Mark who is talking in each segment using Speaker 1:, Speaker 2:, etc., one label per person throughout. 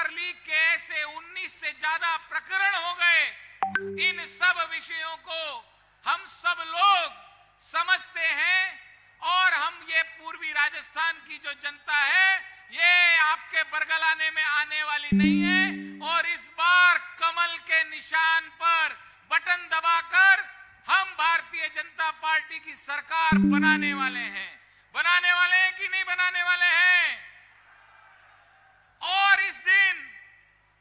Speaker 1: Paper leak के ऐसे 19 से ज्यादा प्रकरण हो गए। इन सब विषयों को हम सब लोग समझते हैं और हम ये पूर्वी राजस्थान की जो जनता है ये आपके बरगलाने में आने वाली नहीं है और इस बार कमल के निशान पर बटन दबाकर हम भारतीय जनता पार्टी की सरकार बनाने वाले हैं। बनाने वाले हैं कि नहीं बनाने वाले हैं? और इस दिन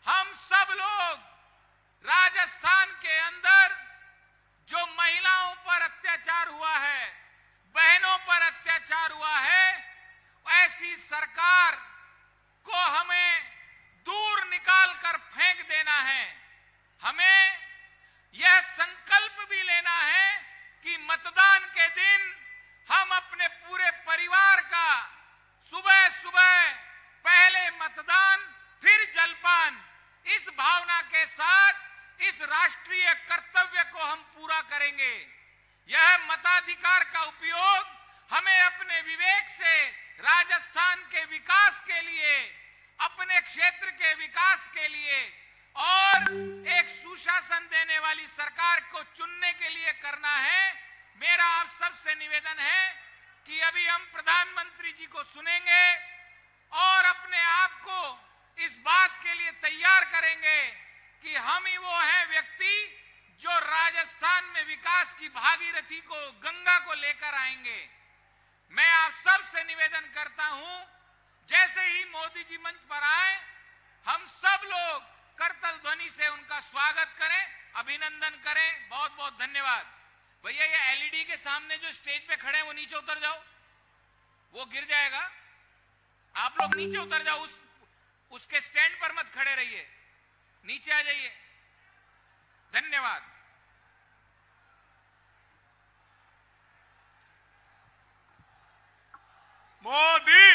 Speaker 1: हम सब लोग राजस्थान के अंदर जो महिलाओं पर अत्याचार हुआ है, बहनों पर अत्याचार हुआ है, ऐसी सरकार को हमें दूर निकाल कर फेंक देना है। हमें यह संकल्प भी लेना है कि मतदान के दिन हम अपने पूरे परिवार का सुबह सुबह पहले मतदान फिर जलपान, इस भावना के साथ इस राष्ट्रीय कर्तव्य को हम पूरा करेंगे। यह मताधिकार का उपयोग हमें अपने विवेक से राजस्थान के विकास के लिए, अपने क्षेत्र के विकास के लिए और एक सुशासन देने वाली सरकार को चुनने के लिए करना है। मेरा आप सबसे निवेदन है कि अभी हम प्रधानमंत्री जी को सुनेंगे और अपने आप को इस बात के लिए तैयार करेंगे कि हम ही वो हैं व्यक्ति जो राजस्थान में विकास की भागीरथी को, गंगा को लेकर आएंगे। मैं आप सबसे निवेदन करता हूं, जैसे ही मोदी जी मंच पर आए, हम सब लोग करतल ध्वनि से उनका स्वागत करें, अभिनंदन करें। बहुत बहुत धन्यवाद। भैया ये एलईडी के सामने जो स्टेज पे खड़े हैं वो नीचे उतर जाओ, वो गिर जाएगा। आप लोग नीचे उतर जाओ, उसके स्टैंड पर मत खड़े रहिए, नीचे आ जाइए। धन्यवाद।
Speaker 2: मोदी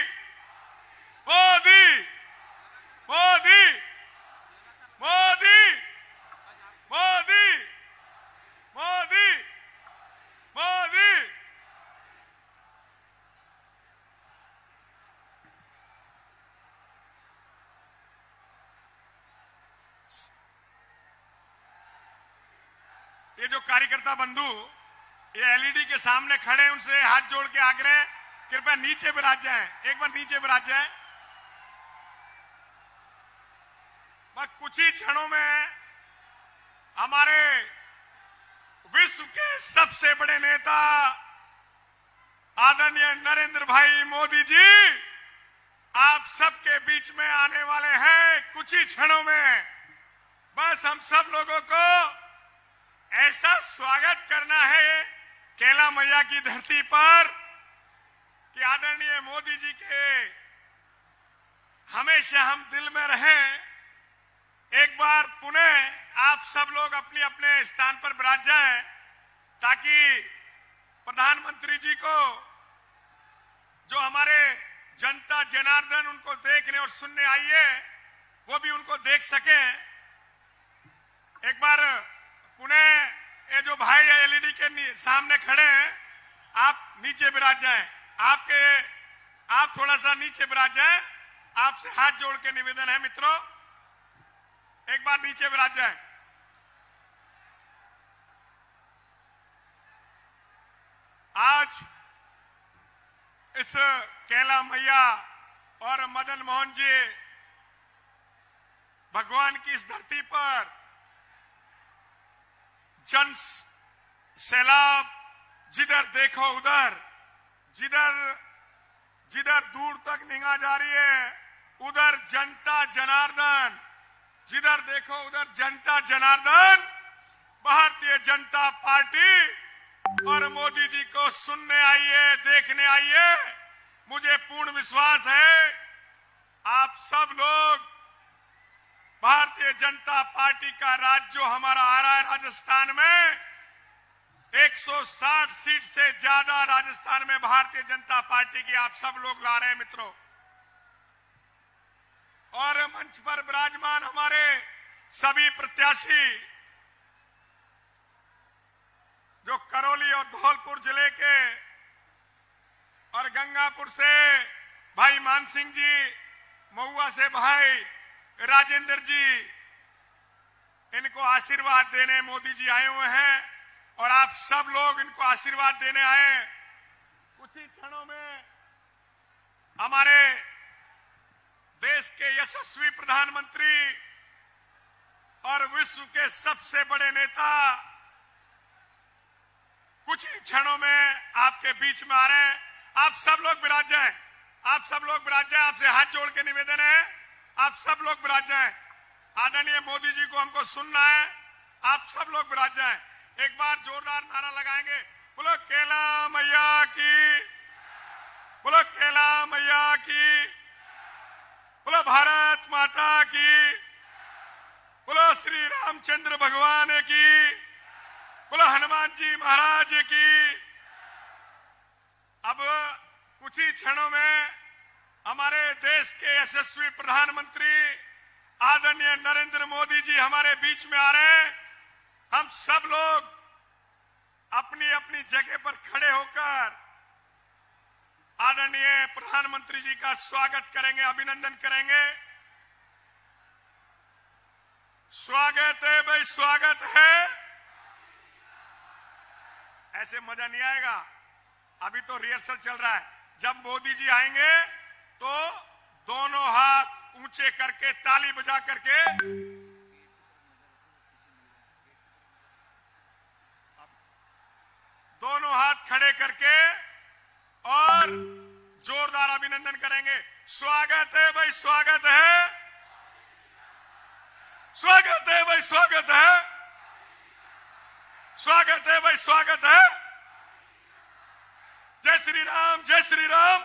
Speaker 2: मोदी मोदी मोदी मोदी मोदी मोदी। ये जो कार्यकर्ता बंधु ये एलईडी के सामने खड़े हैं, उनसे हाथ जोड़ के आग्रह, कृपया नीचे विराज जाएं, एक बार नीचे विराज जाएं। बस कुछ ही क्षणों में हमारे विश्व के सबसे बड़े नेता आदरणीय नरेंद्र भाई मोदी जी आप सबके बीच में आने वाले हैं। कुछ ही क्षणों में बस हम सब लोगों को ऐसा स्वागत करना है कैला मैया की धरती पर कि आदरणीय मोदी जी के हमेशा हम दिल में रहें। एक बार पुनः आप सब लोग अपने अपने स्थान पर विराज जाएं ताकि प्रधानमंत्री जी को, जो हमारे जनता जनार्दन उनको देखने और सुनने आई है, वो भी उनको देख सकें। एक बार पुनः ये जो भाई एलईडी के सामने खड़े हैं, आप नीचे विराज जाएं। आप थोड़ा सा नीचे विराज जाएं। आपसे हाथ जोड़ के निवेदन है मित्रों, एक बार नीचे विराज जाएं। आज इस कैला मैया और मदन मोहन जी भगवान की इस धरती पर जन सैलाब, जिधर देखो उधर, जिधर दूर तक निगाह जा रही है उधर जनता जनार्दन, जिधर देखो उधर जनता जनार्दन। भारतीय जनता पार्टी और मोदी जी को सुनने आई है, देखने आई है। मुझे पूर्ण विश्वास है आप सब लोग भारतीय जनता पार्टी का राज जो हमारा आ रहा है राजस्थान में, 160 सीट से ज्यादा राजस्थान में भारतीय जनता पार्टी की आप सब लोग ला रहे हैं मित्रों। और मंच पर विराजमान हमारे सभी प्रत्याशी जो करौली और धौलपुर जिले के और गंगापुर से भाई मान सिंह जी, महुआ से भाई राजेंद्र जी इनको आशीर्वाद देने मोदी जी आए हुए हैं और आप सब लोग इनको आशीर्वाद देने आए। कुछ ही क्षणों में हमारे देश के यशस्वी प्रधानमंत्री और विश्व के सबसे बड़े नेता कुछ ही क्षणों में आपके बीच में आ रहे हैं। आप सब लोग विराज जाएं, आप सब लोग विराज जाएं। आपसे हाथ जोड़ के निवेदन है, आप सब लोग विराज जाएं। आदरणीय मोदी जी को हमको सुनना है, आप सब लोग विराज जाएं। एक बार जोरदार नारा लगाएंगे, बोलो कैला मैया की, बोलो कैला मैया की, बोलो भारत माता की, बोलो श्री रामचंद्र भगवान की, बोलो हनुमान जी महाराज की। अब कुछ ही क्षणों में हमारे देश के यशस्वी प्रधानमंत्री आदरणीय नरेंद्र मोदी जी हमारे बीच में आ रहे हैं। हम सब लोग अपनी अपनी जगह पर खड़े होकर आदरणीय प्रधानमंत्री जी का स्वागत करेंगे, अभिनंदन करेंगे। स्वागत है भाई, स्वागत है। ऐसे मजा नहीं आएगा, अभी तो रिहर्सल चल रहा है। जब मोदी जी आएंगे तो दोनों हाथ ऊंचे करके ताली बजा करके दोनों हाथ खड़े करके और जोरदार अभिनंदन करेंगे। स्वागत है भाई, स्वागत है, स्वागत है भाई, स्वागत है, स्वागत है भाई, स्वागत है। जय श्री राम, जय श्री राम,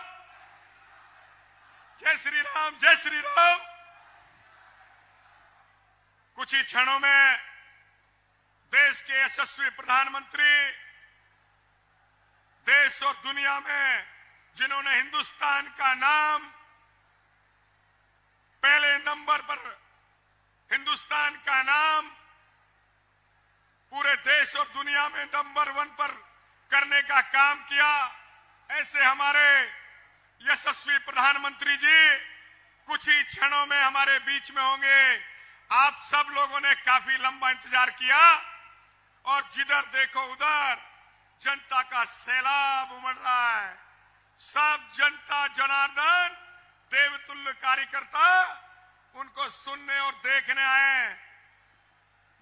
Speaker 2: जय श्री राम, जय श्री राम। कुछ ही क्षणों में देश के यशस्वी प्रधानमंत्री, देश और दुनिया में जिन्होंने हिंदुस्तान का नाम पहले नंबर पर, हिंदुस्तान का नाम पूरे देश और दुनिया में नंबर 1 पर करने का काम किया, ऐसे हमारे यशस्वी प्रधानमंत्री जी कुछ ही क्षणों में हमारे बीच में होंगे। आप सब लोगों ने काफी लंबा इंतजार किया और जिधर देखो उधर जनता का सैलाब उमड़ रहा है। सब जनता जनार्दन देवतुल्य कार्यकर्ता उनको सुनने और देखने आए।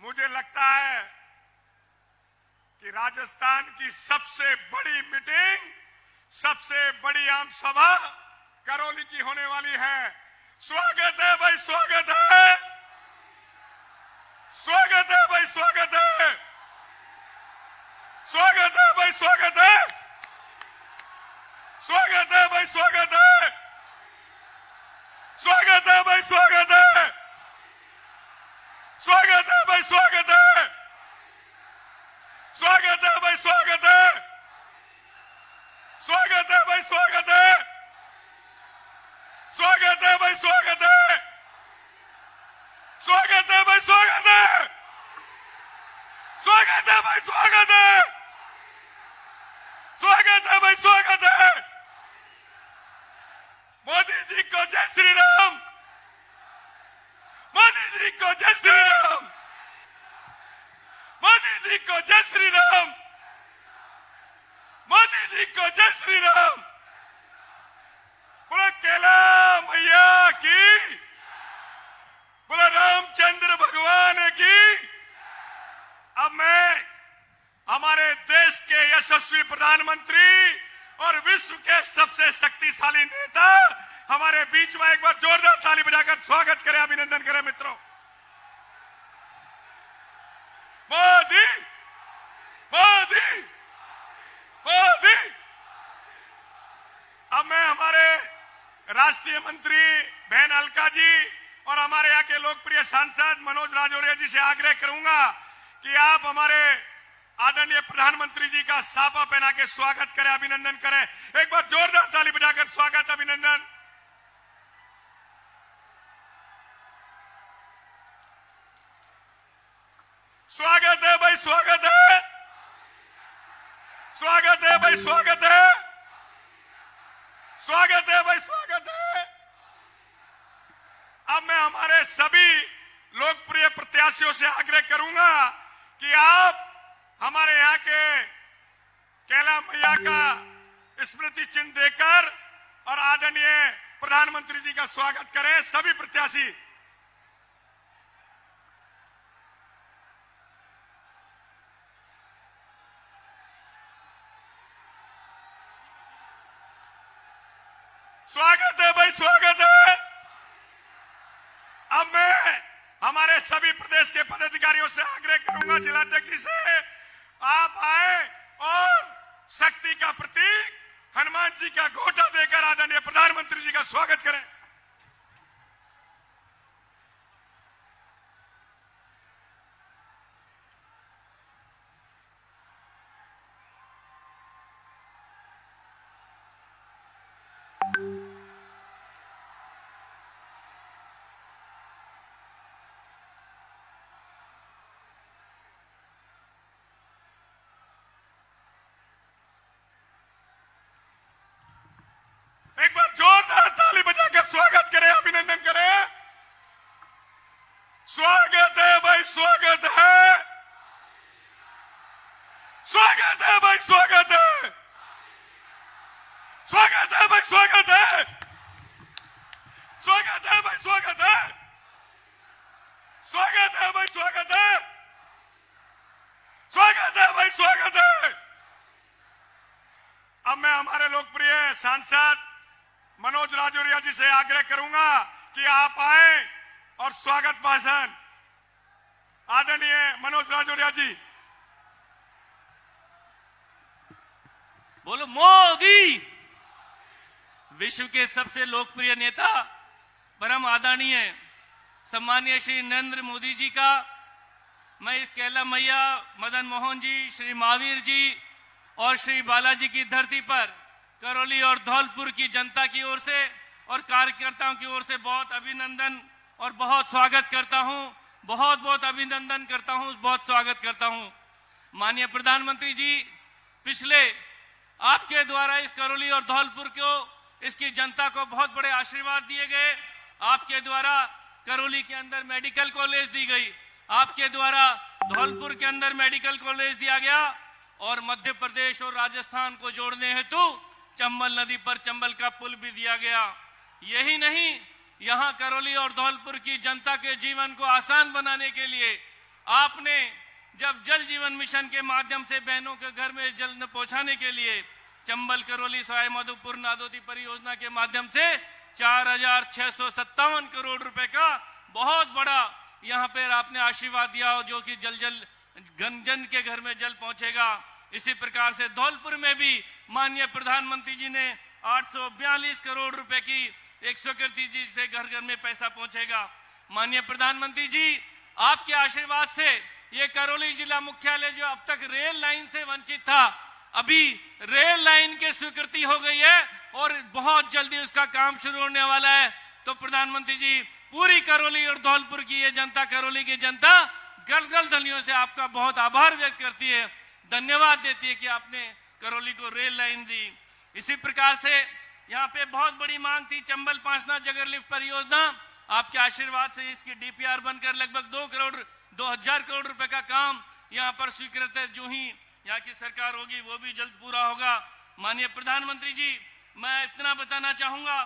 Speaker 2: मुझे लगता है कि राजस्थान की सबसे बड़ी मीटिंग, सबसे बड़ी आम सभा करौली की होने वाली है। स्वागत है भाई, स्वागत है, स्वागत है भाई, स्वागत है, स्वागत है भाई, स्वागत है, स्वागत है भाई, स्वागत है, स्वागत है भाई, स्वागत है, स्वागत है भाई, स्वागत है, स्वागत है भाई, स्वागत है, स्वागत है भाई, स्वागत है, स्वागत है भाई, स्वागत है, स्वागत है भाई, स्वागत है, स्वागत है भाई, स्वागत है, स्वागत है भाई, स्वागत है। मोदी जी को जय श्री राम, मोदी जी को जय श्री राम, मोदी जी को जय श्री राम, मोदी जी को जय श्री राम। बोलो कैला मैया की, बोलो रामचंद्र भगवान की। अब मैं हमारे देश के यशस्वी प्रधानमंत्री और विश्व के सबसे शक्तिशाली नेता हमारे बीच में एक बार जोरदार ताली बजाकर स्वागत करें, अभिनंदन करें मित्रों। मोदी, मोदी, मोदी। अब मैं हमारे राष्ट्रीय मंत्री बहन अलका जी और हमारे यहाँ के लोकप्रिय सांसद मनोज राजौरिया जी से आग्रह करूंगा कि आप हमारे आदरणीय प्रधानमंत्री जी का साफा पहना के स्वागत करें, अभिनंदन करें। एक बार जोरदार ताली बजाकर स्वागत, अभिनंदन। स्वागत है भाई, स्वागत है, स्वागत है भाई, स्वागत है, स्वागत है भाई, स्वागत है। अब अब मैं हमारे सभी लोकप्रिय प्रत्याशियों से आग्रह करूंगा कि आप हमारे यहाँ के कैला मैया का स्मृति चिन्ह देकर और आदरणीय प्रधानमंत्री जी का स्वागत करें। सभी प्रत्याशी स्वागत है भाई, स्वागत है। अब मैं हमारे सभी प्रदेश के पदाधिकारियों से आग्रह करूंगा, जिलाध्यक्ष जी से, आप आए और शक्ति का प्रतीक हनुमान जी का घोटा देकर आदरणीय प्रधानमंत्री जी का स्वागत करें। एक बार जोरदार ताली बजाकर स्वागत करें, अभिनंदन करें। स्वागत है भाई, स्वागत है, स्वागत है भाई, स्वागत है, स्वागत है भाई, स्वागत है, स्वागत है भाई, स्वागत है, स्वागत है भाई, स्वागत है, स्वागत है भाई, स्वागत है। अब मैं हमारे लोकप्रिय सांसद मनोज राजौरिया जी से आग्रह करूंगा कि आप आए और स्वागत भाषण आदरणीय मनोज राजौरिया जी।
Speaker 3: बोलो मोदी। विश्व के सबसे लोकप्रिय नेता परम आदरणीय सम्मानीय श्री नरेंद्र मोदी जी का मैं इस कैला मैया, मदन मोहन जी, श्री महावीर जी और श्री बालाजी की धरती पर करौली और धौलपुर की जनता की ओर से और कार्यकर्ताओं की ओर से बहुत अभिनंदन और बहुत स्वागत करता हूं। बहुत बहुत अभिनंदन करता हूं, बहुत स्वागत करता हूं। माननीय प्रधानमंत्री जी, पिछले आपके द्वारा इस करौली और धौलपुर को, इसकी जनता को बहुत बड़े आशीर्वाद दिए गए। आपके द्वारा करौली के अंदर मेडिकल कॉलेज दी गई, आपके द्वारा धौलपुर के अंदर मेडिकल कॉलेज दिया गया और मध्य प्रदेश और राजस्थान को जोड़ने हेतु चंबल नदी पर चंबल का पुल भी दिया गया। यही नहीं, यहां करौली और धौलपुर की जनता के जीवन को आसान बनाने के लिए आपने जब जल जीवन मिशन के माध्यम से बहनों के घर में जल पहुंचाने के लिए चंबल करौली सवाई माधोपुर नादोदी परियोजना के माध्यम से 4,657 करोड़ रुपए का बहुत बड़ा यहां पर आपने आशीर्वाद दिया, जो कि जल जन के घर में जल पहुंचेगा। इसी प्रकार से धौलपुर में भी माननीय प्रधानमंत्री जी ने 842 करोड़ रुपए की 131 जी से घर घर में पैसा पहुंचेगा। माननीय प्रधानमंत्री जी, आपके आशीर्वाद से ये करौली जिला मुख्यालय जो अब तक रेल लाइन से वंचित था, अभी रेल लाइन की स्वीकृति हो गई है और बहुत जल्दी उसका काम शुरू होने वाला है। तो प्रधानमंत्री जी, पूरी करौली और धौलपुर की ये जनता, करौली की जनता गल धनियों से आपका बहुत आभार व्यक्त करती है, धन्यवाद देती है कि आपने करौली को रेल लाइन दी। इसी प्रकार से यहाँ पे बहुत बड़ी मांग थी चंबल पांचना जगर लिफ्ट परियोजना, आपके आशीर्वाद से इसकी डीपीआर बनकर लगभग 2,000 करोड़ रुपए का काम यहाँ पर स्वीकृत है। जो ही यहाँ की सरकार होगी वो भी जल्द पूरा होगा। माननीय प्रधानमंत्री जी, मैं इतना बताना चाहूंगा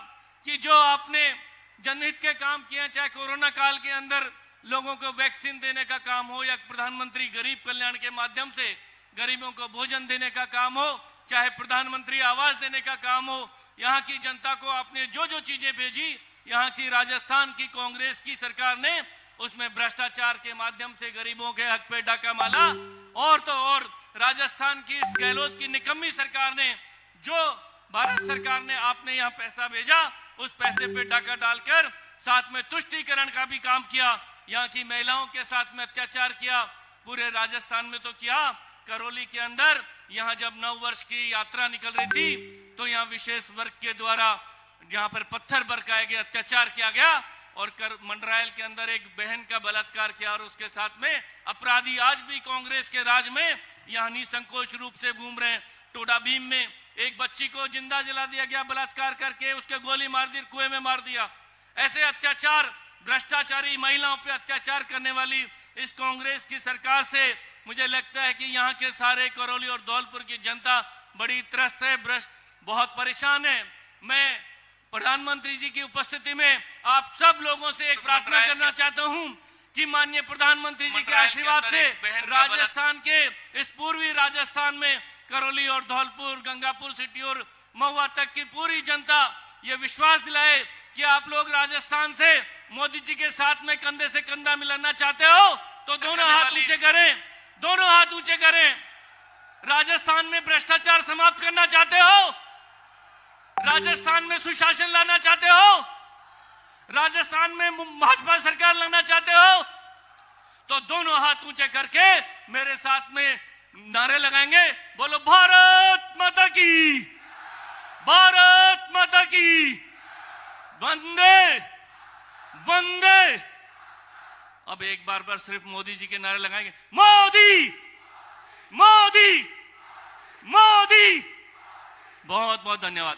Speaker 3: कि जो आपने जनहित के काम किए, चाहे कोरोना काल के अंदर लोगों को वैक्सीन देने का काम हो या प्रधानमंत्री गरीब कल्याण के माध्यम से गरीबों को भोजन देने का काम हो, चाहे प्रधानमंत्री आवास देने का काम हो, यहाँ की जनता को आपने जो जो चीजें भेजी, यहाँ की राजस्थान की कांग्रेस की सरकार ने उसमें भ्रष्टाचार के माध्यम से गरीबों के हक पे डाका मारा। और तो और राजस्थान की इस गहलोत की निकम्मी सरकार ने, जो भारत सरकार ने आपने यहाँ पैसा भेजा, उस पैसे पे डाका डालकर साथ में तुष्टीकरण का भी काम किया, यहाँ की महिलाओं के साथ में अत्याचार किया। पूरे राजस्थान में तो किया, करौली के अंदर यहाँ जब 9 वर्ष की यात्रा निकल रही थी तो यहाँ विशेष वर्ग के द्वारा यहाँ पर पत्थर बरसाए गए, अत्याचार किया गया और मंडरायल के अंदर एक बहन का बलात्कार किया और उसके साथ में अपराधी आज भी कांग्रेस के राज में यहाँ निसंकोच रूप से घूम रहे हैं। टोडा भीम में एक बच्ची को जिंदा जला दिया गया, बलात्कार करके उसके गोली मार दी, कुएं में मार दिया। ऐसे अत्याचार भ्रष्टाचारी महिलाओं पे अत्याचार करने वाली इस कांग्रेस की सरकार से मुझे लगता है कि यहाँ के सारे करौली और धौलपुर की जनता बड़ी त्रस्त है, बहुत परेशान है। मैं प्रधानमंत्री जी की उपस्थिति में आप सब लोगों से एक प्रार्थना करना चाहता हूं कि माननीय प्रधानमंत्री जी के आशीर्वाद से राजस्थान के इस पूर्वी राजस्थान में करौली और धौलपुर, गंगापुर सिटी और महुआ तक की पूरी जनता ये विश्वास दिलाए कि आप लोग राजस्थान से मोदी जी के साथ में कंधे से कंधा मिलाना चाहते हो तो दोनों हाथ ऊंचे करें, दोनों हाथ ऊंचे करें। राजस्थान में भ्रष्टाचार समाप्त करना चाहते हो, राजस्थान में सुशासन लाना चाहते हो, राजस्थान में भाजपा सरकार लाना चाहते हो तो दोनों हाथ ऊंचे करके मेरे साथ में नारे लगाएंगे, बोलो भारत माता की, भारत माता की, वंदे वंदे। अब एक बार सिर्फ मोदी जी के नारे लगाएंगे, मोदी मोदी मोदी। बहुत बहुत धन्यवाद।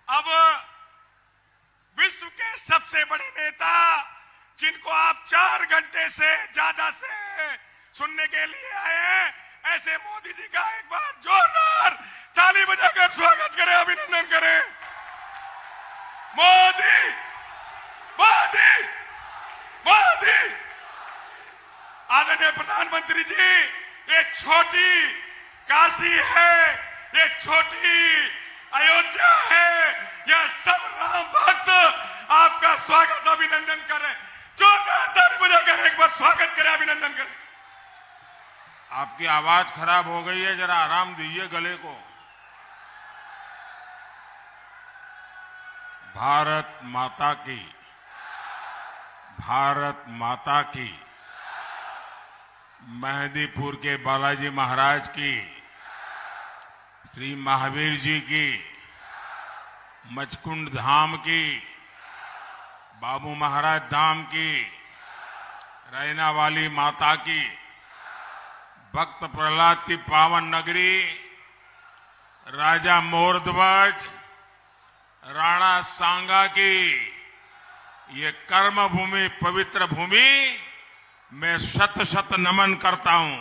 Speaker 2: अब विश्व के सबसे बड़े नेता जिनको आप 4 घंटे से ज्यादा से सुनने के लिए आए हैं, ऐसे मोदी जी का एक बार जोरदार ताली बजाकर स्वागत करें, अभिनंदन करें। मोदी मोदी मोदी। आदरणीय प्रधानमंत्री जी, ये छोटी काशी है, ये छोटी अयोध्या है, यह सब राम भक्त आपका स्वागत अभिनंदन करें, जोरदार ताली बजाकर एक बार स्वागत करें, अभिनंदन करें।
Speaker 4: आपकी आवाज खराब हो गई है, जरा आराम दीजिए गले को। भारत माता की, भारत माता की। मेहंदीपुर के बालाजी महाराज की, श्री महावीर जी की, मचकुंड धाम की, बाबू महाराज धाम की, रैना वाली माता की, भक्त प्रहलाद की पावन नगरी, राजा मोरध्वज, राणा सांगा की ये कर्म भूमि, पवित्र भूमि मैं शत शत नमन करता हूं।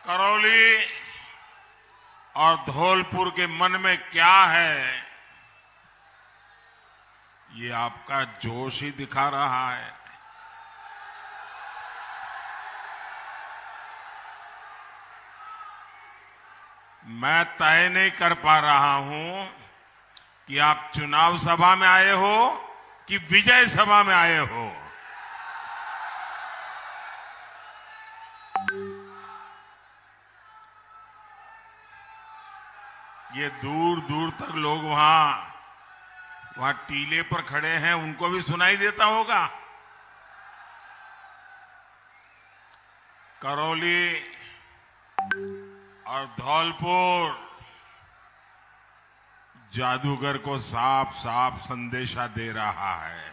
Speaker 4: करौली और धौलपुर के मन में क्या है, ये आपका जोश ही दिखा रहा है। मैं तय नहीं कर पा रहा हूं कि आप चुनाव सभा में आए हो कि विजय सभा में आए हो। ये दूर दूर तक लोग वहां टीले पर खड़े हैं, उनको भी सुनाई देता होगा। करौली और धौलपुर जादूगर को साफ साफ संदेशा दे रहा है।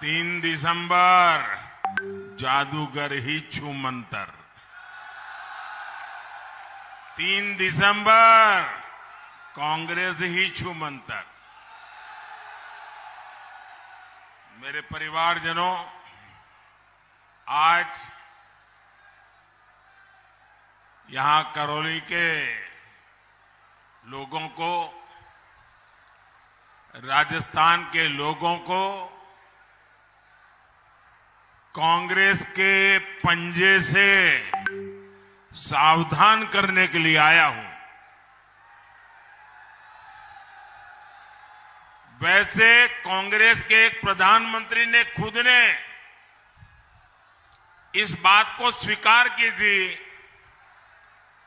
Speaker 4: 3 दिसंबर जादूगर ही छू मंतर, 3 दिसंबर कांग्रेस ही छू मंतर। मेरे परिवारजनों, आज यहां करौली के लोगों को, राजस्थान के लोगों को कांग्रेस के पंजे से सावधान करने के लिए आया हूं। वैसे कांग्रेस के एक प्रधानमंत्री ने खुद ने इस बात को स्वीकार की थी,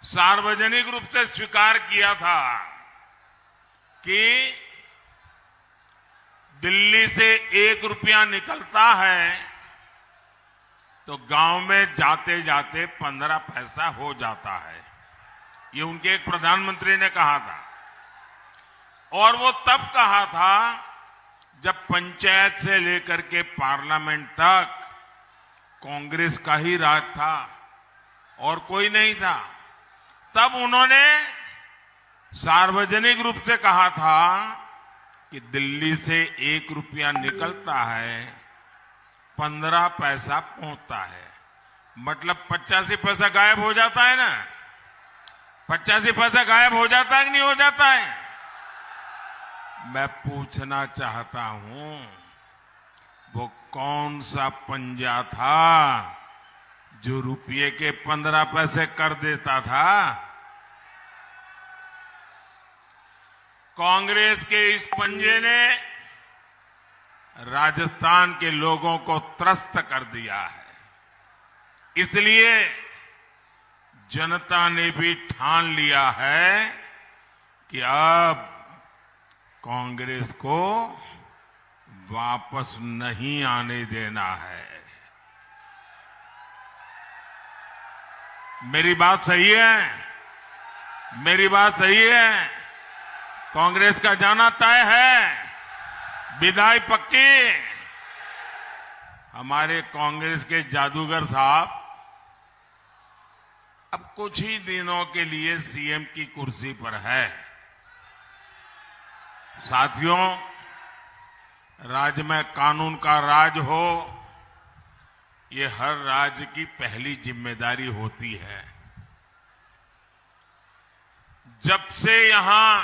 Speaker 4: सार्वजनिक रूप से स्वीकार किया था कि दिल्ली से 1 रुपया निकलता है तो गांव में जाते जाते 15 पैसा हो जाता है। ये उनके एक प्रधानमंत्री ने कहा था, और वो तब कहा था जब पंचायत से लेकर के पार्लियामेंट तक कांग्रेस का ही राज था और कोई नहीं था। तब उन्होंने सार्वजनिक रूप से कहा था कि दिल्ली से 1 रुपया निकलता है 15 पैसा पहुंचता है, मतलब 85 पैसा गायब हो जाता है ना। 85 पैसा गायब हो जाता है कि नहीं हो जाता है? मैं पूछना चाहता हूं, वो कौन सा पंजा था जो रुपये के 15 पैसे कर देता था? कांग्रेस के इस पंजे ने राजस्थान के लोगों को त्रस्त कर दिया है। इसलिए जनता ने भी ठान लिया है कि अब कांग्रेस को वापस नहीं आने देना है। मेरी बात सही है? मेरी बात सही है? कांग्रेस का जाना तय है, विदाई पक्की। हमारे कांग्रेस के जादूगर साहब अब कुछ ही दिनों के लिए सीएम की कुर्सी पर है। साथियों, राज्य में कानून का राज हो, ये हर राज्य की पहली जिम्मेदारी होती है। जब से यहां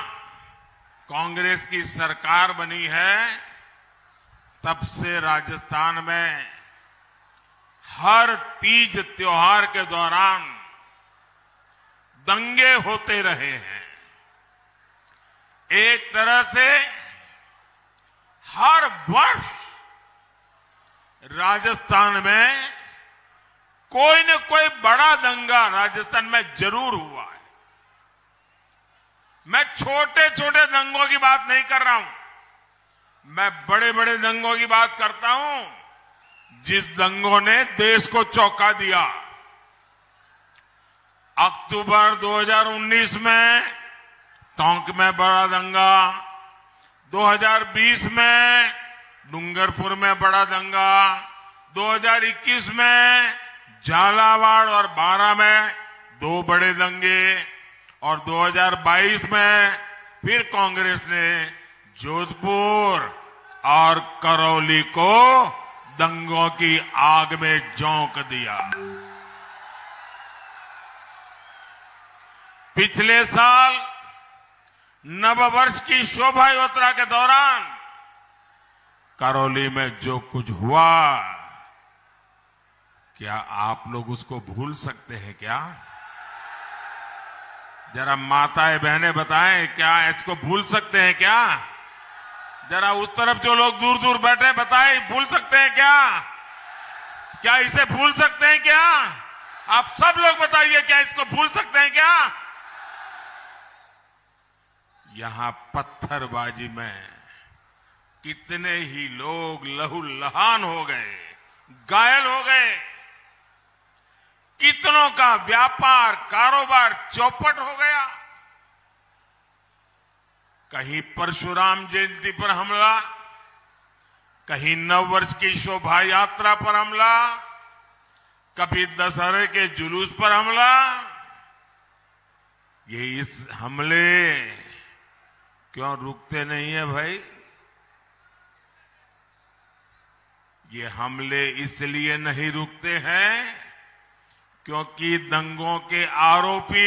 Speaker 4: कांग्रेस की सरकार बनी है, तब से राजस्थान में हर तीज त्योहार के दौरान दंगे होते रहे हैं। एक तरह से हर वर्ष राजस्थान में कोई न कोई बड़ा दंगा राजस्थान में जरूर हुआ है। मैं छोटे छोटे दंगों की बात नहीं कर रहा हूं, मैं बड़े बड़े दंगों की बात करता हूं, जिस दंगों ने देश को चौंका दिया। अक्टूबर 2019 में टोंक में बड़ा दंगा, 2020 में डूंगरपुर में बड़ा दंगा, 2021 में झालावाड़ और बारां में 2 बड़े दंगे, और 2022 में फिर कांग्रेस ने जोधपुर और करौली को दंगों की आग में झोंक दिया। पिछले साल नववर्ष की शोभा यात्रा के दौरान करौली में जो कुछ हुआ, क्या आप लोग उसको भूल सकते हैं क्या? जरा माताएं बहनें बताएं, क्या इसको भूल सकते हैं क्या? जरा उस तरफ जो लोग दूर दूर बैठे बताएं, भूल सकते हैं क्या? क्या इसे भूल सकते हैं क्या? आप सब लोग बताइए, क्या इसको भूल सकते हैं क्या? यहां पत्थरबाजी में कितने ही लोग लहूलुहान हो गए, घायल हो गए, कितनों का व्यापार कारोबार चौपट हो गया। कहीं परशुराम जयंती पर हमला, कहीं नववर्ष की शोभा यात्रा पर हमला, कभी दशहरे के जुलूस पर हमला। ये इस हमले क्यों रुकते नहीं है भाई? ये हमले इसलिए नहीं रुकते हैं क्योंकि दंगों के आरोपी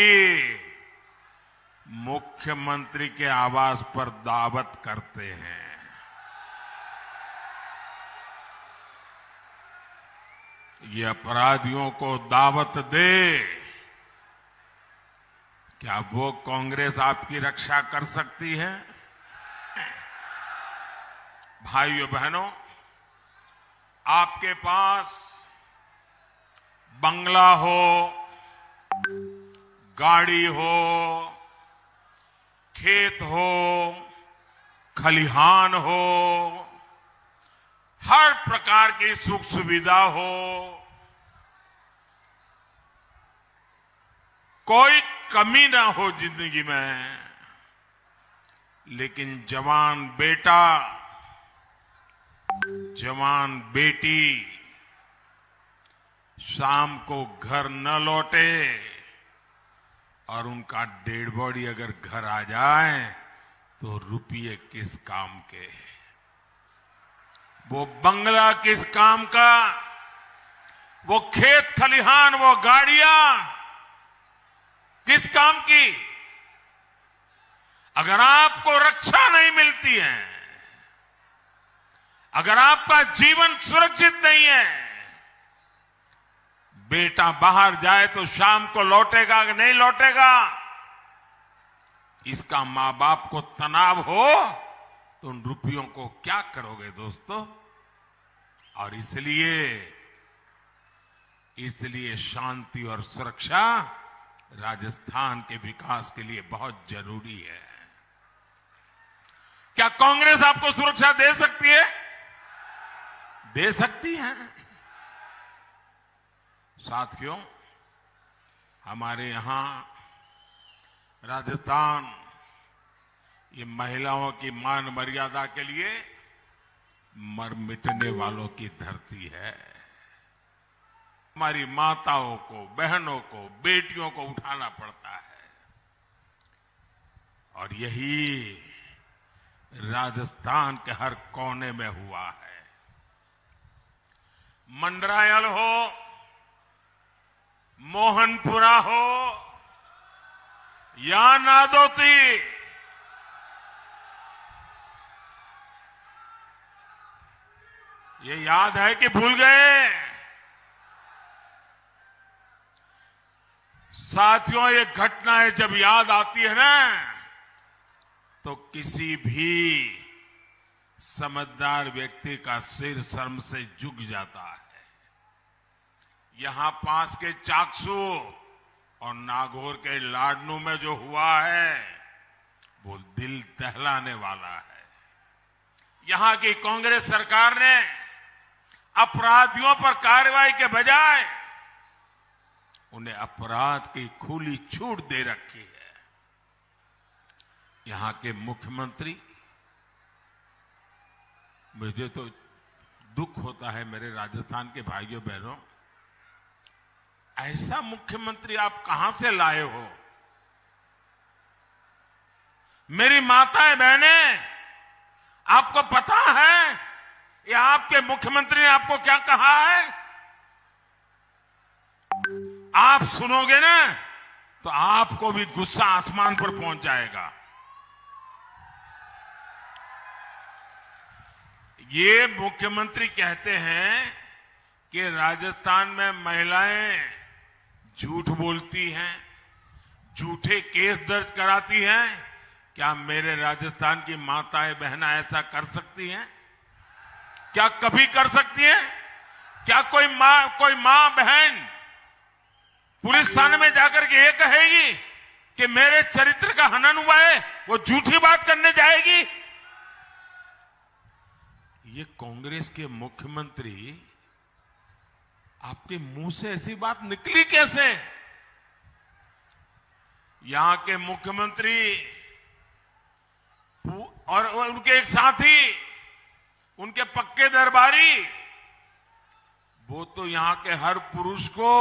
Speaker 4: मुख्यमंत्री के आवास पर दावत करते हैं। ये अपराधियों को दावत दे, क्या वो कांग्रेस आपकी रक्षा कर सकती है? भाइयों बहनों, आपके पास बंगला हो, गाड़ी हो, खेत हो, खलिहान हो, हर प्रकार की सुख सुविधा हो, कोई कमी ना हो जिंदगी में, लेकिन जवान बेटा, जवान बेटी शाम को घर न लौटे और उनका डेड बॉडी अगर घर आ जाए तो रुपये किस काम के, वो बंगला किस काम का, वो खेत खलिहान, वो गाड़ियां किस काम की। अगर आपको रक्षा नहीं मिलती है, अगर आपका जीवन सुरक्षित नहीं है, बेटा बाहर जाए तो शाम को लौटेगा कि नहीं लौटेगा, इसका मां बाप को तनाव हो तो उन रुपयों को क्या करोगे दोस्तों। और इसलिए शांति और सुरक्षा राजस्थान के विकास के लिए बहुत जरूरी है। क्या कांग्रेस आपको सुरक्षा दे सकती है? दे सकती है। साथियों, हमारे यहां राजस्थान ये महिलाओं की मान मर्यादा के लिए मर मिटने वालों की धरती है। हमारी माताओं को, बहनों को, बेटियों को उठाना पड़ता है और यही राजस्थान के हर कोने में हुआ है। मंडरायल हो, मोहनपुरा हो या नादौती, ये याद है कि भूल गए? साथियों, ये घटनाएं जब याद आती है ना तो किसी भी समझदार व्यक्ति का सिर शर्म से झुक जाता है। यहां पास के चाकसू और नागौर के लाडनू में जो हुआ है वो दिल दहलाने वाला है। यहां की कांग्रेस सरकार ने अपराधियों पर कार्रवाई के बजाय उन्हें अपराध की खुली छूट दे रखी है। यहां के मुख्यमंत्री, मुझे तो दुख होता है मेरे राजस्थान के भाइयों बहनों, ऐसा मुख्यमंत्री आप कहां से लाए हो? मेरी माताएं बहनें, आपको पता है ये आपके मुख्यमंत्री ने आपको क्या कहा है? आप सुनोगे ना तो आपको भी गुस्सा आसमान पर पहुंच जाएगा। ये मुख्यमंत्री कहते हैं कि राजस्थान में महिलाएं झूठ बोलती हैं, झूठे केस दर्ज कराती हैं। क्या मेरे राजस्थान की माताएं बहना ऐसा कर सकती हैं? क्या कभी कर सकती हैं? क्या कोई मां बहन पुलिस थाने में जाकर के ये कहेगी कि मेरे चरित्र का हनन हुआ है, वो झूठी बात करने जाएगी? ये कांग्रेस के मुख्यमंत्री, आपके मुंह से ऐसी बात निकली कैसे? यहां के मुख्यमंत्री और उनके एक साथी, उनके पक्के दरबारी, वो तो यहां के हर पुरुष को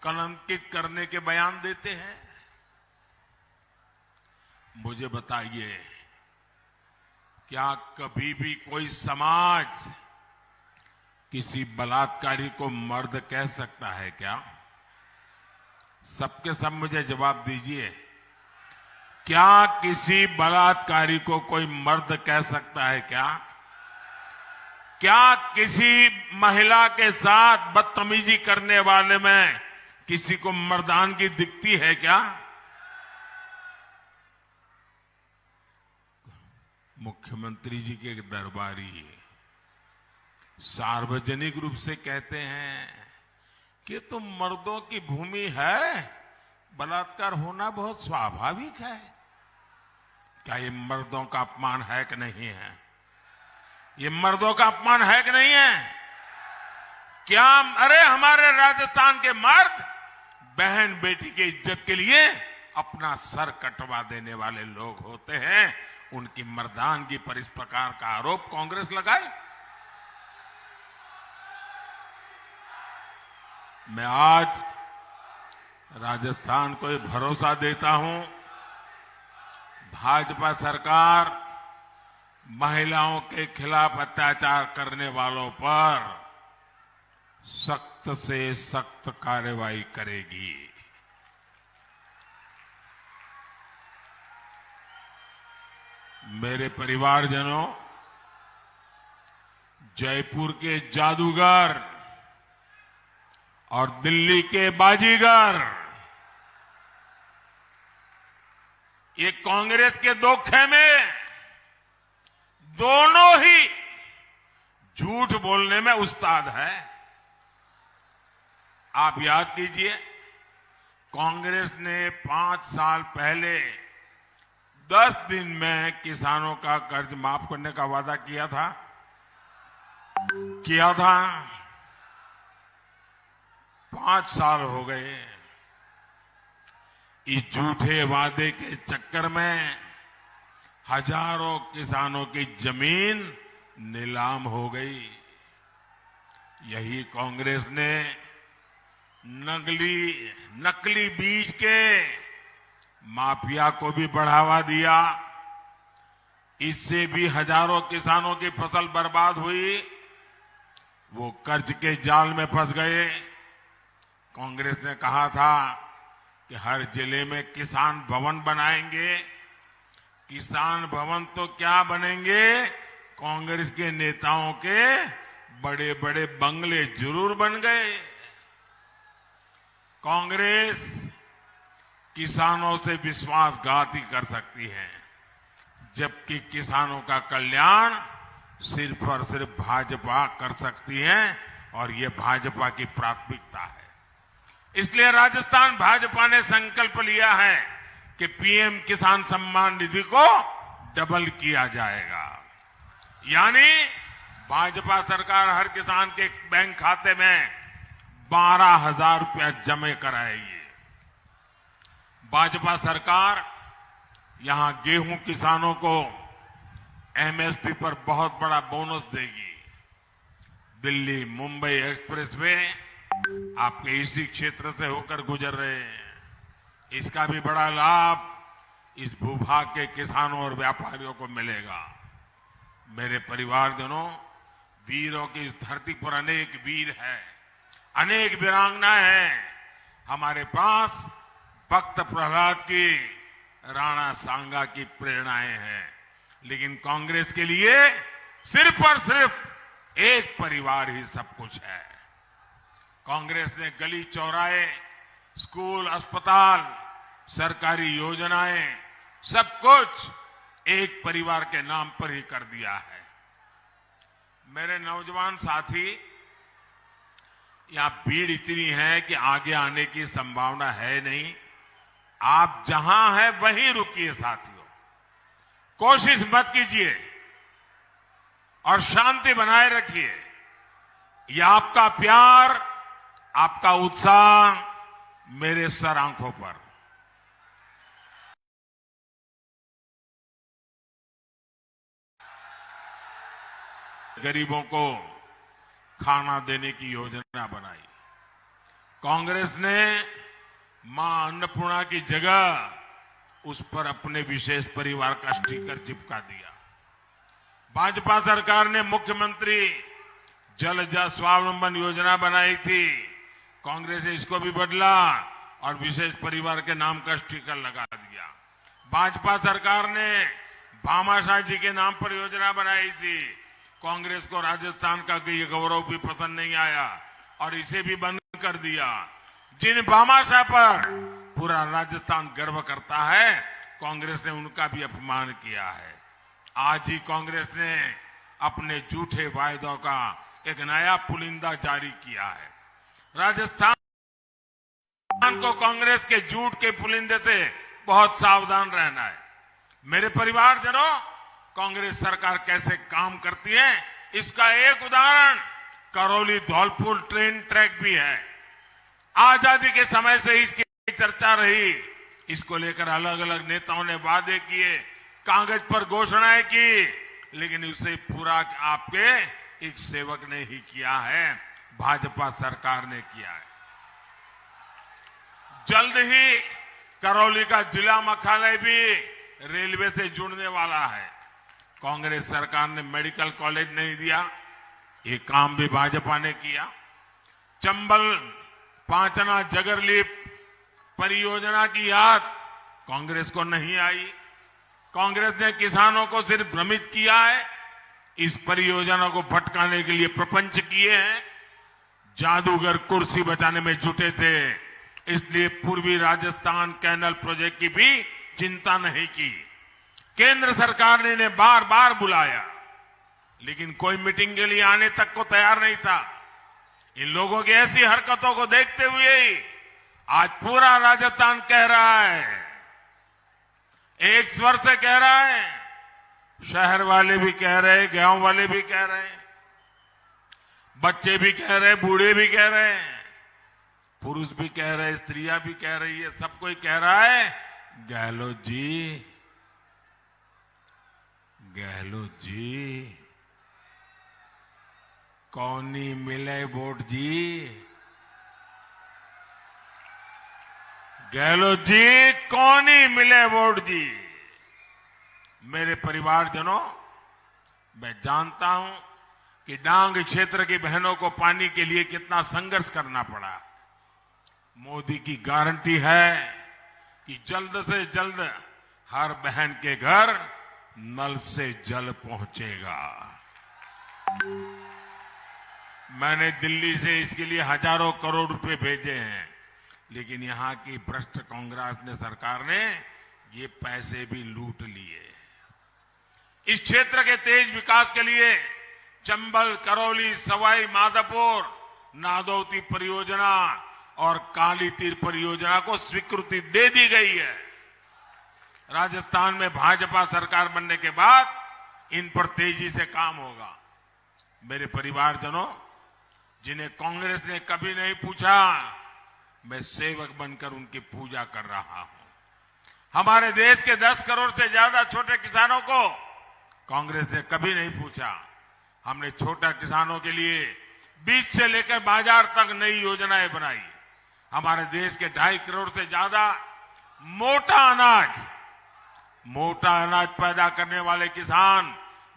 Speaker 4: कलंकित करने के बयान देते हैं। मुझे बताइए, क्या कभी भी कोई समाज किसी बलात्कारी को मर्द कह सकता है क्या? सबके सब मुझे जवाब दीजिए। क्या किसी बलात्कारी को कोई मर्द कह सकता है क्या? क्या किसी महिला के साथ बदतमीजी करने वाले में किसी को मर्दानगी दिखती है क्या? मुख्यमंत्री जी के दरबारी सार्वजनिक रूप से कहते हैं कि तो मर्दों की भूमि है, बलात्कार होना बहुत स्वाभाविक है। क्या ये मर्दों का अपमान है कि नहीं है? ये मर्दों का अपमान है कि नहीं है? क्या अरे हमारे राजस्थान के मर्द बहन बेटी की इज्जत के लिए अपना सर कटवा देने वाले लोग होते हैं, उनकी मर्दानगी पर इस प्रकार का आरोप कांग्रेस लगाए? मैं आज राजस्थान को ये भरोसा देता हूं, भाजपा सरकार महिलाओं के खिलाफ अत्याचार करने वालों पर सख्त से सख्त कार्रवाई करेगी। मेरे परिवारजनों, जयपुर के जादूगर और दिल्ली के बाजीगर, ये कांग्रेस के दो खेमे दोनों ही झूठ बोलने में उस्ताद है। आप याद कीजिए, कांग्रेस ने 5 साल पहले 10 दिन में किसानों का कर्ज माफ करने का वादा किया था। 5 साल हो गए। इस झूठे वादे के चक्कर में हजारों किसानों की जमीन नीलाम हो गई। यही कांग्रेस ने नकली बीज के माफिया को भी बढ़ावा दिया। इससे भी हजारों किसानों की फसल बर्बाद हुई। वो कर्ज के जाल में फंस गए। कांग्रेस ने कहा था कि हर जिले में किसान भवन बनाएंगे। किसान भवन तो क्या बनेंगे, कांग्रेस के नेताओं के बड़े बड़े बंगले जरूर बन गए। कांग्रेस किसानों से विश्वासघात ही कर सकती है, जबकि किसानों का कल्याण सिर्फ और सिर्फ भाजपा कर सकती है, और ये भाजपा की प्राथमिकता है। इसलिए राजस्थान भाजपा ने संकल्प लिया है कि पीएम किसान सम्मान निधि को डबल किया जाएगा। यानी भाजपा सरकार हर किसान के बैंक खाते में 12,000 रुपया जमा कराएगी। भाजपा सरकार यहां गेहूं किसानों को एमएसपी पर बहुत बड़ा बोनस देगी। दिल्ली मुंबई एक्सप्रेसवे आपके इसी क्षेत्र से होकर गुजर रहे हैं। इसका भी बड़ा लाभ इस भूभाग के किसानों और व्यापारियों को मिलेगा। मेरे परिवारजनों, वीरों की इस धरती पर अनेक वीर हैं, अनेक वीरांगनाएं हैं। हमारे पास भक्त प्रहलाद की, राणा सांगा की प्रेरणाएं हैं। लेकिन कांग्रेस के लिए सिर्फ और सिर्फ एक परिवार ही सब कुछ है। कांग्रेस ने गली चौराहे, स्कूल, अस्पताल, सरकारी योजनाएं, सब कुछ एक परिवार के नाम पर ही कर दिया है। मेरे नौजवान साथी, यहां भीड़ इतनी है कि आगे आने की संभावना है नहीं। आप जहां हैं वहीं रुकिए साथियों, कोशिश मत कीजिए और शांति बनाए रखिए। यह आपका प्यार, आपका उत्साह मेरे सर आंखों पर। गरीबों को खाना देने की योजना बनाई। कांग्रेस ने मां अन्नपूर्णा की जगह उस पर अपने विशेष परिवार का स्टिकर चिपका दिया। भाजपा सरकार ने मुख्यमंत्री जलज स्वावलंबन योजना बनाई थी। कांग्रेस ने इसको भी बदला और विशेष परिवार के नाम का स्टिकर लगा दिया। भाजपा सरकार ने भामाशाह जी के नाम पर योजना बनाई थी। कांग्रेस को राजस्थान का ये गौरव भी पसंद नहीं आया और इसे भी बंद कर दिया। जिन भामाशाह पर पूरा राजस्थान गर्व करता है, कांग्रेस ने उनका भी अपमान किया है। आज ही कांग्रेस ने अपने झूठे वायदों का एक नया पुलिंदा जारी किया है। राजस्थान को कांग्रेस के झूठ के पुलिंदे से बहुत सावधान रहना है। मेरे परिवारजनों, कांग्रेस सरकार कैसे काम करती है, इसका एक उदाहरण करौली धौलपुर ट्रेन ट्रैक भी है। आजादी के समय से इसकी चर्चा रही। इसको लेकर अलग अलग नेताओं ने वादे किए, कागज पर घोषणाएं की, लेकिन उसे पूरा आपके एक सेवक ने ही किया है, भाजपा सरकार ने किया है। जल्द ही करौली का जिला मुख्यालय भी रेलवे से जुड़ने वाला है। कांग्रेस सरकार ने मेडिकल कॉलेज नहीं दिया, ये काम भी भाजपा ने किया। चंबल पांचना जगरलीप परियोजना की याद कांग्रेस को नहीं आई। कांग्रेस ने किसानों को सिर्फ भ्रमित किया है, इस परियोजना को भटकाने के लिए प्रपंच किए हैं। जादूगर कुर्सी बचाने में जुटे थे, इसलिए पूर्वी राजस्थान कैनल प्रोजेक्ट की भी चिंता नहीं की। केंद्र सरकार ने इन्हें बार बार बुलाया, लेकिन कोई मीटिंग के लिए आने तक को तैयार नहीं था। इन लोगों की ऐसी हरकतों को देखते हुए आज पूरा राजस्थान कह रहा है, एक स्वर से कह रहा है, शहर वाले भी कह रहे, गांव वाले भी कह रहे, बच्चे भी कह रहे, बूढ़े भी कह रहे, पुरुष भी कह रहे, स्त्रियां भी कह रही है, सब कोई कह रहा है, गहलोत जी कौनी मिले वोट जी, गहलोत जी कौनी मिले वोट जी। मेरे परिवारजनों, मैं जानता हूं कि डांग क्षेत्र की बहनों को पानी के लिए कितना संघर्ष करना पड़ा। मोदी की गारंटी है कि जल्द से जल्द हर बहन के घर नल से जल पहुंचेगा। मैंने दिल्ली से इसके लिए हजारों करोड़ रुपए भेजे हैं, लेकिन यहां की भ्रष्ट कांग्रेस सरकार ने ये पैसे भी लूट लिए। इस क्षेत्र के तेज विकास के लिए चंबल, करौली, सवाई माधोपुर, नादौती परियोजना और काली तीर परियोजना को स्वीकृति दे दी गई है। राजस्थान में भाजपा सरकार बनने के बाद इन पर तेजी से काम होगा। मेरे परिवारजनों, जिन्हें कांग्रेस ने कभी नहीं पूछा, मैं सेवक बनकर उनकी पूजा कर रहा हूं। हमारे देश के 10 करोड़ से ज्यादा छोटे किसानों को कांग्रेस ने कभी नहीं पूछा। हमने छोटा किसानों के लिए बीज से लेकर बाजार तक नई योजनाएं बनाई। हमारे देश के 2.5 करोड़ से ज्यादा मोटा अनाज पैदा करने वाले किसान,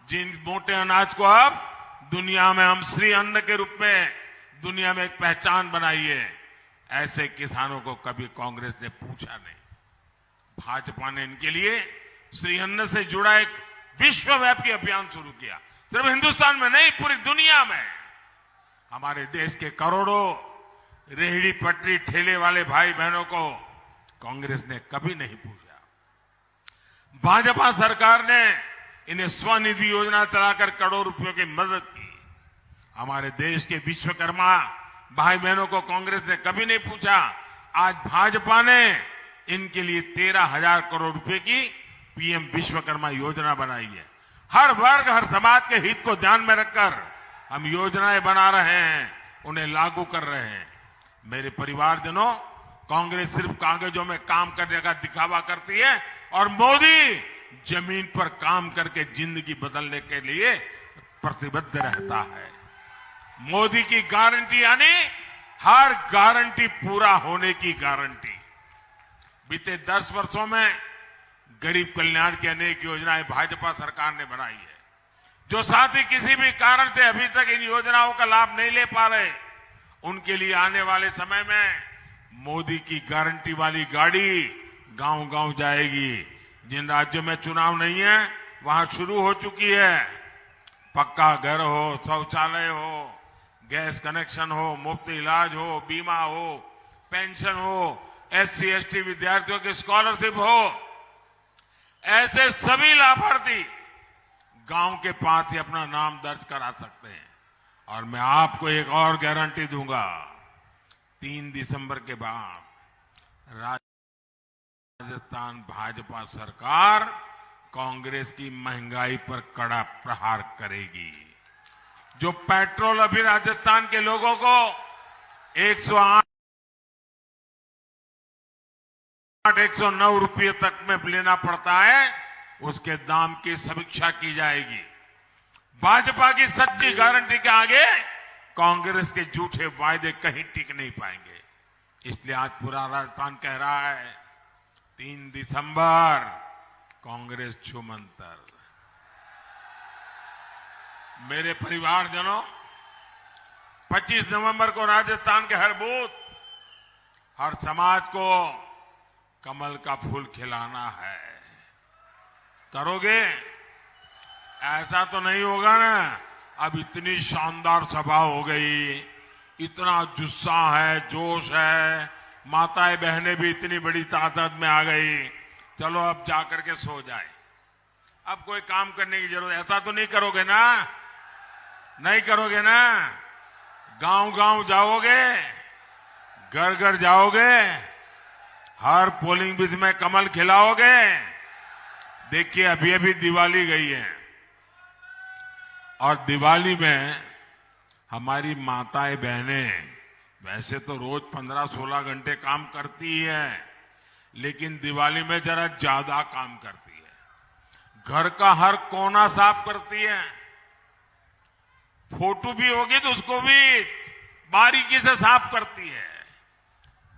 Speaker 4: जिन मोटे अनाज को अब दुनिया में हम श्री अन्न के रूप में दुनिया में एक पहचान बनाई है, ऐसे किसानों को कभी कांग्रेस ने पूछा नहीं। भाजपा ने इनके लिए श्री अन्न से जुड़ा एक विश्वव्यापी अभियान शुरू किया। सिर्फ हिंदुस्तान में नहीं, पूरी दुनिया में। हमारे देश के करोड़ों रेहड़ी पटरी ठेले वाले भाई बहनों को कांग्रेस ने कभी नहीं पूछा। भाजपा सरकार ने इन्हें स्वनिधि योजना चलाकर करोड़ों रुपयों की मदद की। हमारे देश के विश्वकर्मा भाई बहनों को कांग्रेस ने कभी नहीं पूछा। आज भाजपा ने इनके लिए 13,000 करोड़ रुपए की पीएम विश्वकर्मा योजना बनाई है। हर वर्ग, हर समाज के हित को ध्यान में रखकर हम योजनाएं बना रहे हैं, उन्हें लागू कर रहे हैं। मेरे परिवारजनों, कांग्रेस सिर्फ कागजों में काम करने का दिखावा करती है और मोदी जमीन पर काम करके जिंदगी बदलने के लिए प्रतिबद्ध रहता है। मोदी की गारंटी यानी हर गारंटी पूरा होने की गारंटी। बीते 10 वर्षों में गरीब कल्याण की अनेक योजनाएं भाजपा सरकार ने बनाई है। जो साथी किसी भी कारण से अभी तक इन योजनाओं का लाभ नहीं ले पा रहे, उनके लिए आने वाले समय में मोदी की गारंटी वाली गाड़ी गांव-गांव जाएगी। जिन राज्यों में चुनाव नहीं है, वहां शुरू हो चुकी है। पक्का घर हो, शौचालय हो, गैस कनेक्शन हो, मुफ्त इलाज हो, बीमा हो, पेंशन हो, SC ST विद्यार्थियों की स्कॉलरशिप हो, ऐसे सभी लाभार्थी गांव के पास ही अपना नाम दर्ज करा सकते हैं। और मैं आपको एक और गारंटी दूंगा, 3 दिसंबर के बाद राजस्थान भाजपा सरकार कांग्रेस की महंगाई पर कड़ा प्रहार करेगी। जो पेट्रोल अभी राजस्थान के लोगों को 108 109 रुपये तक में लेना पड़ता है, उसके दाम की समीक्षा की जाएगी। भाजपा की सच्ची गारंटी के आगे कांग्रेस के झूठे वायदे कहीं टिक नहीं पाएंगे। इसलिए आज पूरा राजस्थान कह रहा है 3 दिसंबर कांग्रेस छूमंतर। मेरे परिवारजनों, 25 नवंबर को राजस्थान के हर बूथ, हर समाज को कमल का फूल खिलाना है। करोगे? ऐसा तो नहीं होगा ना। अब इतनी शानदार सभा हो गई, इतना जुस्सा है, जोश है, माताएं बहनें भी इतनी बड़ी तादाद में आ गई। चलो अब जाकर के सो जाए, अब कोई काम करने की जरूरत, ऐसा तो नहीं करोगे ना? नहीं करोगे ना? गांव गांव जाओगे, घर घर जाओगे, हर पोलिंग बूथ में कमल खिलाओगे। देखिए अभी अभी दिवाली गई है और दिवाली में हमारी माताएं बहनें वैसे तो रोज 15-16 घंटे काम करती है, लेकिन दिवाली में जरा ज्यादा काम करती है। घर का हर कोना साफ करती है, फोटो भी होगी तो उसको भी बारीकी से साफ करती है,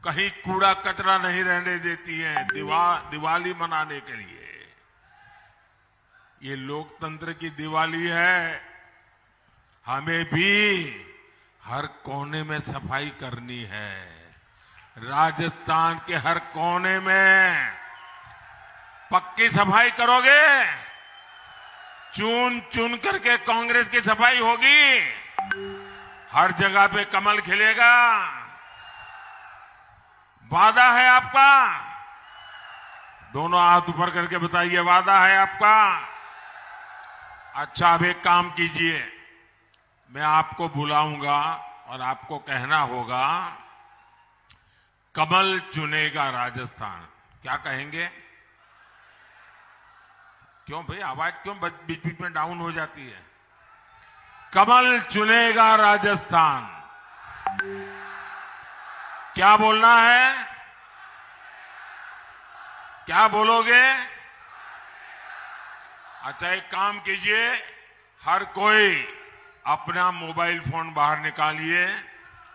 Speaker 4: कहीं कूड़ा कचरा नहीं रहने देती है दिवाली मनाने के लिए। ये लोकतंत्र की दिवाली है, हमें भी हर कोने में सफाई करनी है। राजस्थान के हर कोने में पक्की सफाई करोगे? चुन चुन करके कांग्रेस की सफाई होगी, हर जगह पे कमल खिलेगा। वादा है आपका? दोनों हाथ ऊपर करके बताइए, वादा है आपका? अच्छा, अब एक काम कीजिए, मैं आपको बुलाऊंगा और आपको कहना होगा कमल चुनेगा राजस्थान। क्या कहेंगे? क्यों भाई, आवाज क्यों बीच बीच में डाउन हो जाती है? कमल चुनेगा राजस्थान। क्या बोलना है? क्या बोलोगे? अच्छा, एक काम कीजिए, हर कोई अपना मोबाइल फोन बाहर निकालिए,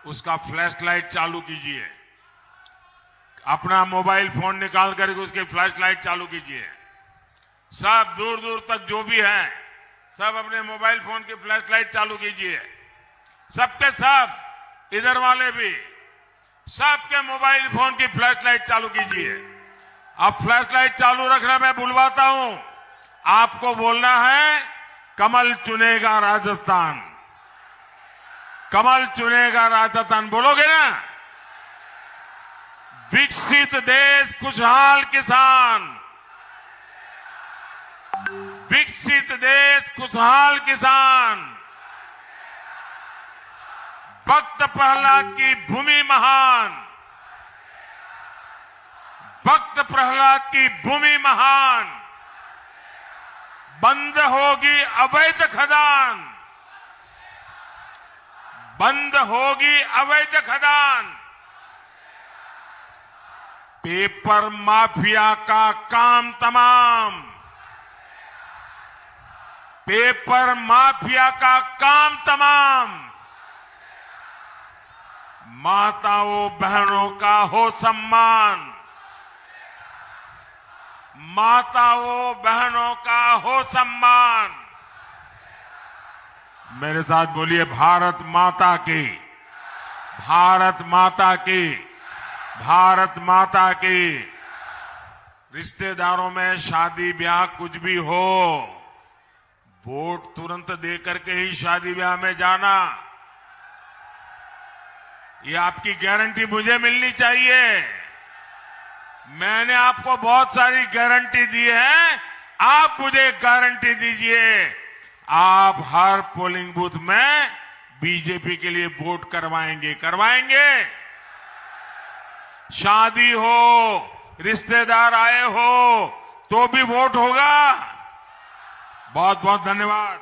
Speaker 4: उसका फ्लैश लाइट चालू कीजिए। अपना मोबाइल फोन निकाल करके उसकी फ्लैश लाइट चालू कीजिए। सब दूर दूर तक जो भी है, सब अपने मोबाइल फोन की फ्लैश लाइट चालू कीजिए। सबके सब, इधर वाले भी, सबके मोबाइल फोन की फ्लैश लाइट चालू कीजिए। अब फ्लैश लाइट चालू रखना मैं बुलवाता हूं, आपको बोलना है कमल चुनेगा राजस्थान। कमल चुनेगा राजस्थान बोलोगे ना? विकसित देश, खुशहाल किसान। विकसित देश, खुशहाल किसान। भक्त प्रहलाद की भूमि महान। भक्त प्रहलाद की भूमि महान। बंद होगी अवैध खदान। बंद होगी अवैध खदान। पेपर माफिया का काम तमाम। पेपर माफिया का काम तमाम। माताओं बहनों का हो सम्मान। माताओं बहनों का हो सम्मान। मेरे साथ बोलिए, भारत माता की, भारत माता की, भारत माता की। रिश्तेदारों में शादी ब्याह कुछ भी हो, वोट तुरंत दे करके ही शादी ब्याह में जाना, ये आपकी गारंटी मुझे मिलनी चाहिए। मैंने आपको बहुत सारी गारंटी दी है, आप मुझे गारंटी दीजिए, आप हर पोलिंग बूथ में बीजेपी के लिए वोट करवाएंगे? करवाएंगे? शादी हो, रिश्तेदार आए हो तो भी वोट होगा। बहुत बहुत धन्यवाद।